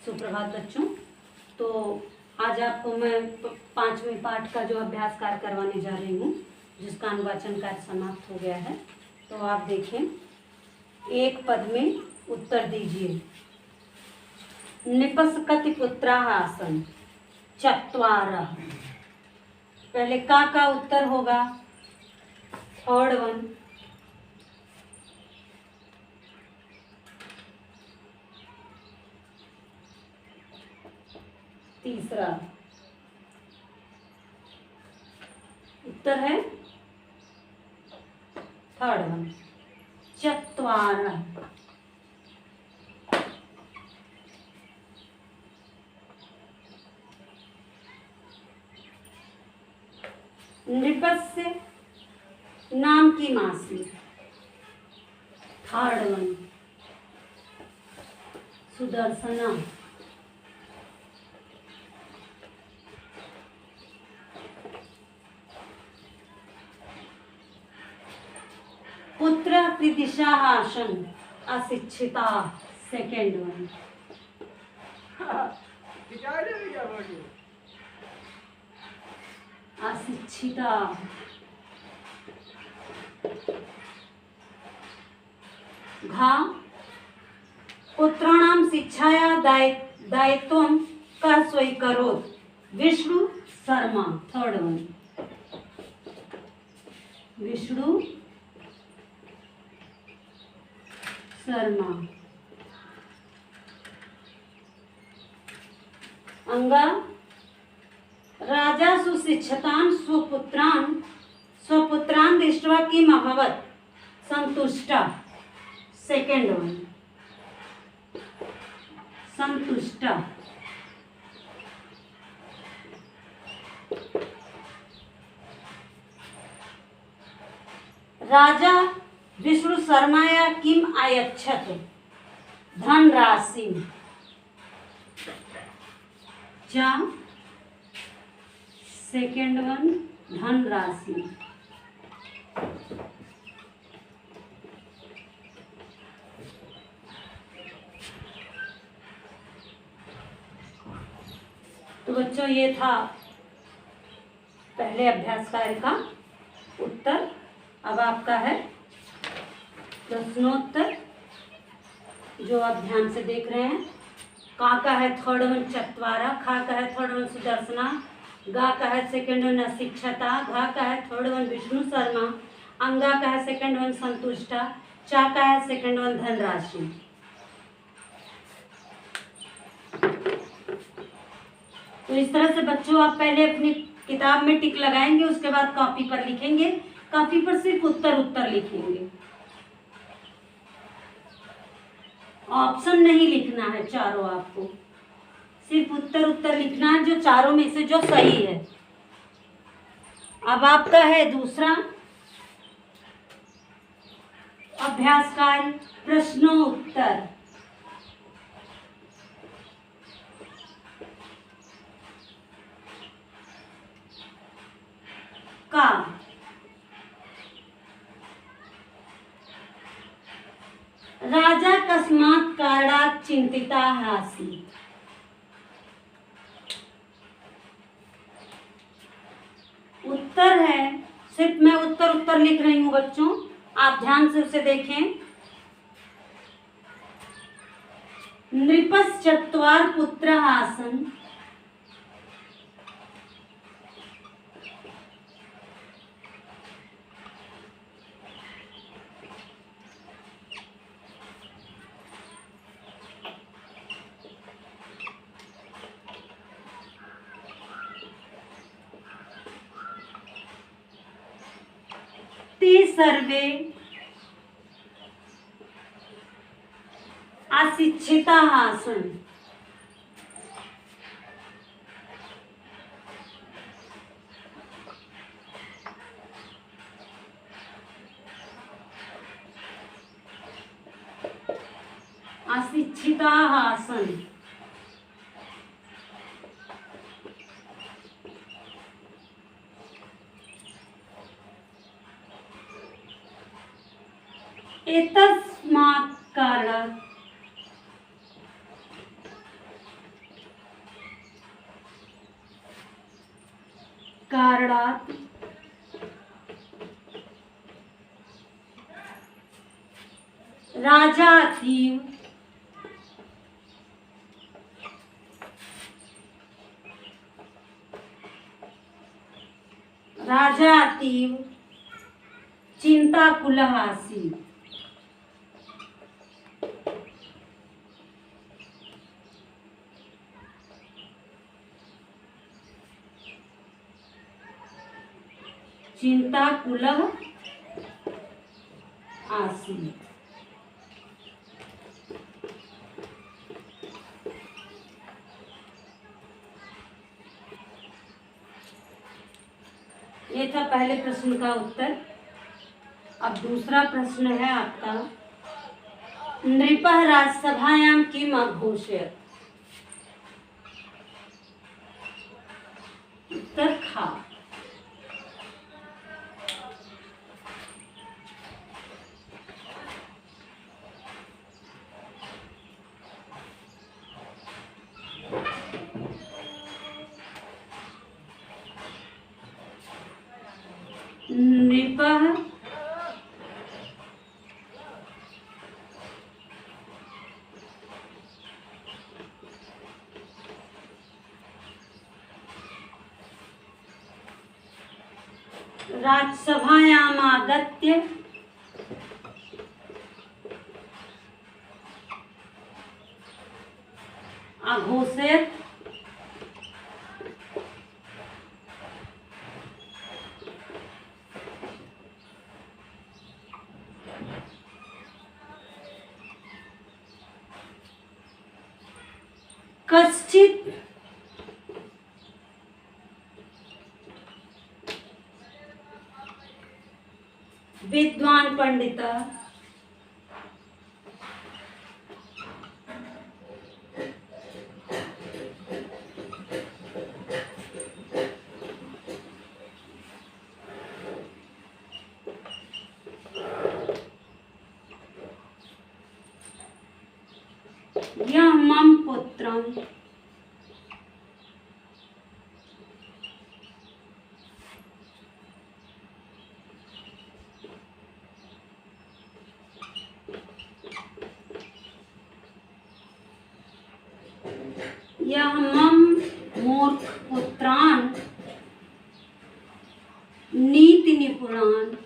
सुप्रभात बच्चों। तो आज आपको मैं पांचवें पाठ का जो अभ्यास कार्य करवाने जा रही हूँ, जिसका अनुवाचन कार्य समाप्त हो गया है। तो आप देखें, एक पद में उत्तर दीजिए। निपस्कति पुत्राः आसन् चत्वारः। पहले का उत्तर होगा, थर्ड वन। तीसरा उत्तर है थर्ड वन, चत्वारः। नृपस्य नाम की मासी, थर्ड वन, सुदर्शना। पुत्र कृतिशाः आसन् अशिक्षिता, सेकेंड वन। अशिक्षिता। घा पुत्राणां शिक्षाया दायित्वं कः स्वीकरोत्, विष्णु शर्मा, थर्ड वन, विष्णु शर्मा। अंगा राजा सुशिक्षितान् स्वपुत्रान् दृष्ट्वा किम् अभवत्, संतुष्टः, सेकेंड वन, संतुष्टः। राजा विष्णु शर्माया किम अयच्छत्, धनराशि, चा, सेकेंड वन, धनराशि। तो बच्चों, ये था पहले अभ्यास कार्य का उत्तर। अब आपका है प्रश्नोत्तर, जो आप ध्यान से देख रहे हैं। का है थर्ड वन, चत्वारा। खा का है थर्ड वन, सुदर्शना। गा का है सेकेंड वन, अशिक्षता। घा का है थर्ड वन, विष्णु शर्मा। अंगा का है सेकेंड वन, संतुष्टा। चा का है सेकेंड वन, धनराशि। तो इस तरह से बच्चों आप पहले अपनी किताब में टिक लगाएंगे, उसके बाद कॉपी पर लिखेंगे। कॉपी पर सिर्फ उत्तर लिखेंगे, ऑप्शन नहीं लिखना है। चारों आपको सिर्फ उत्तर लिखना है, जो चारों में से जो सही है। अब आपका है दूसरा अभ्यास कार्य, प्रश्नोत्तर। का राजा कस्मात् कारणात् चिंतितः आसीत्। उत्तर है, सिर्फ मैं उत्तर लिख रही हूं बच्चों, आप ध्यान से उसे देखें। नृपश्चत्वार पुत्रः आसन्, ते सर्वे अशिक्षिताः आसन्। अशिक्षिताः आसन्। एतस्मात् कारणात् कारणात् राजातीव चिंताकुलः आसीत्। चिंताकुलः आसीत्। ये था पहले प्रश्न का उत्तर। अब दूसरा प्रश्न है आपका, नृपः राजसभायां किम अघोषयत्? उत्तर खा। नृपः राजसभायाम् आगत्य अघोषयत् कश्चित् विद्वान पंडितः यह मम पुत्रं यह मम मूर्ख पुत्रान् नीति निपुणान्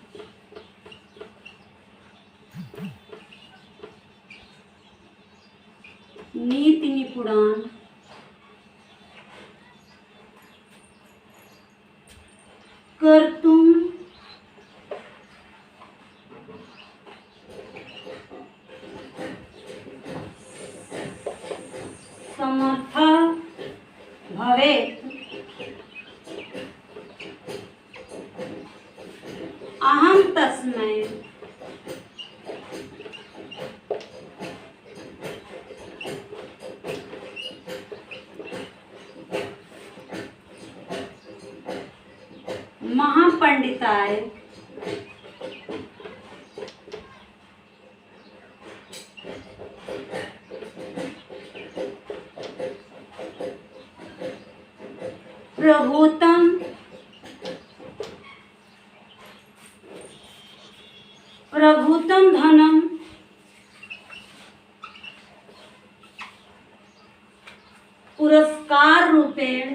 कर्तुं समर्थः भवेत्। अहं तस्मै महापंडिताय प्रभूतं धनं पुरस्कार रूपेण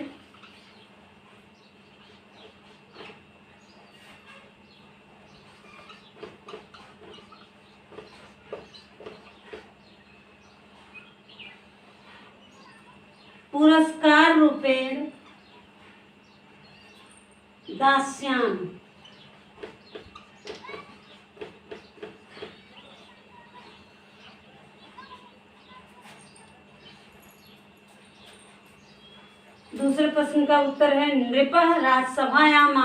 दास्यामि। दूसरे प्रश्न का उत्तर है, नृपः राजसभायाम्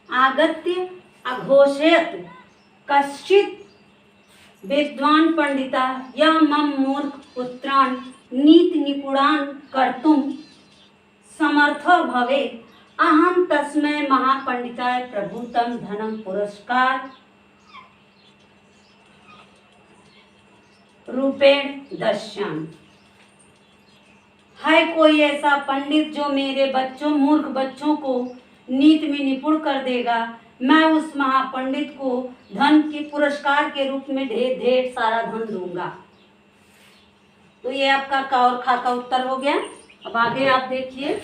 आगत्य अघोषयत् कश्चित् विद्वान् पंडितः यः मम मूर्ख पुत्रान् नीति निपुणान् कर्तुं समर्थो भवेत्। अहं तस्मै महापंडिताय प्रभूतं धनं पुरस्कार रूपेण दश्यामि। है कोई ऐसा पंडित जो मेरे बच्चों मूर्ख बच्चों को नीति में निपुण कर देगा, मैं उस महापंडित को धन के पुरस्कार के रूप में ढेर ढेर सारा धन दूंगा। तो ये आपका का और खा का उत्तर हो गया। अब आगे आप देखिए,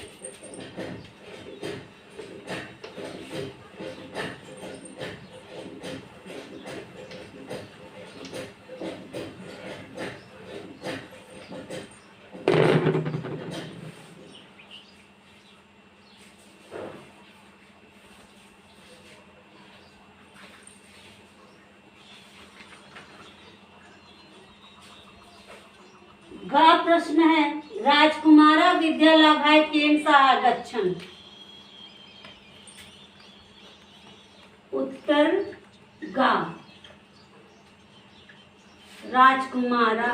गा प्रश्न है, राजकुमारा विद्यालाभाय केन सह गच्छन्। उत्तर गा, राजकुमारा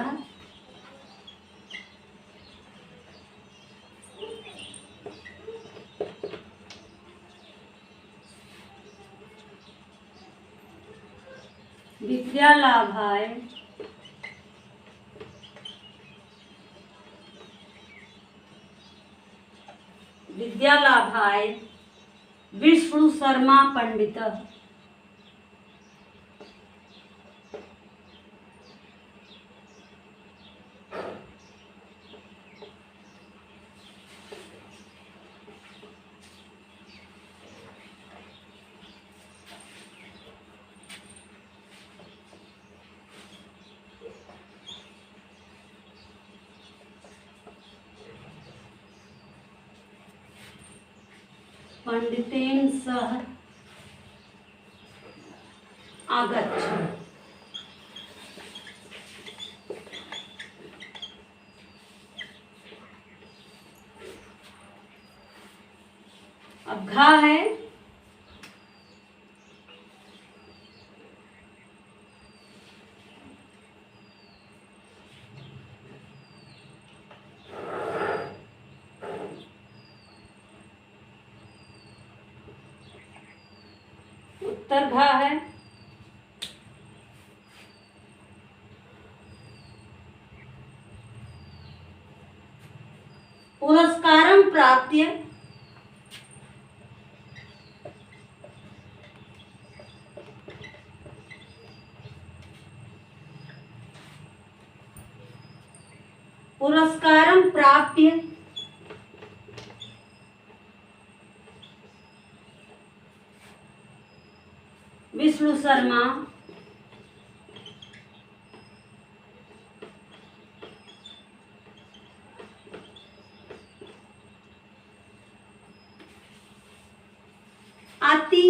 विद्यालाभाय विष्णु शर्मा पंडित। पंडितेन सह आगच्छन्। अब घा है, उत्तर घा है। पुरस्कारं प्राप्य विष्णु शर्मा अति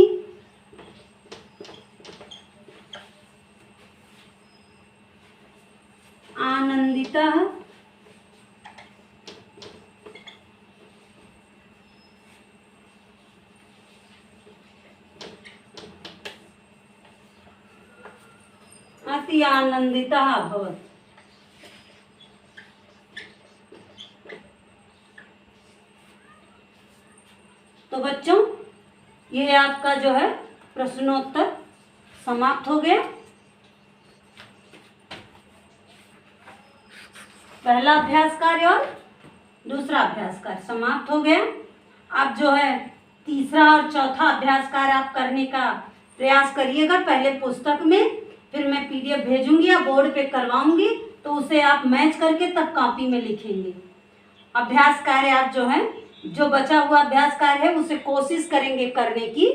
आनंदितः अति आनंदितः अभवत्। तो बच्चों, ये आपका जो है प्रश्नोत्तर समाप्त हो गया। पहला अभ्यास कार्य और दूसरा अभ्यास कार्य समाप्त हो गया। अब जो है तीसरा और चौथा अभ्यास कार्य आप करने का प्रयास करिएगा पहले पुस्तक में, फिर मैं PDF भेजूंगी या बोर्ड पे करवाऊंगी, तो उसे आप मैच करके तब कॉपी में लिखेंगे। अभ्यास कार्य आप जो है, जो बचा हुआ अभ्यास कार्य है उसे कोशिश करेंगे करने की,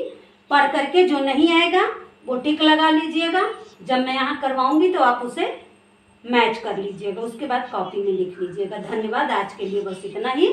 पढ़ करके जो नहीं आएगा वो टिक लगा लीजिएगा। जब मैं यहाँ करवाऊंगी तो आप उसे मैच कर लीजिएगा, उसके बाद कॉपी में लिख लीजिएगा। धन्यवाद, आज के लिए बस इतना ही।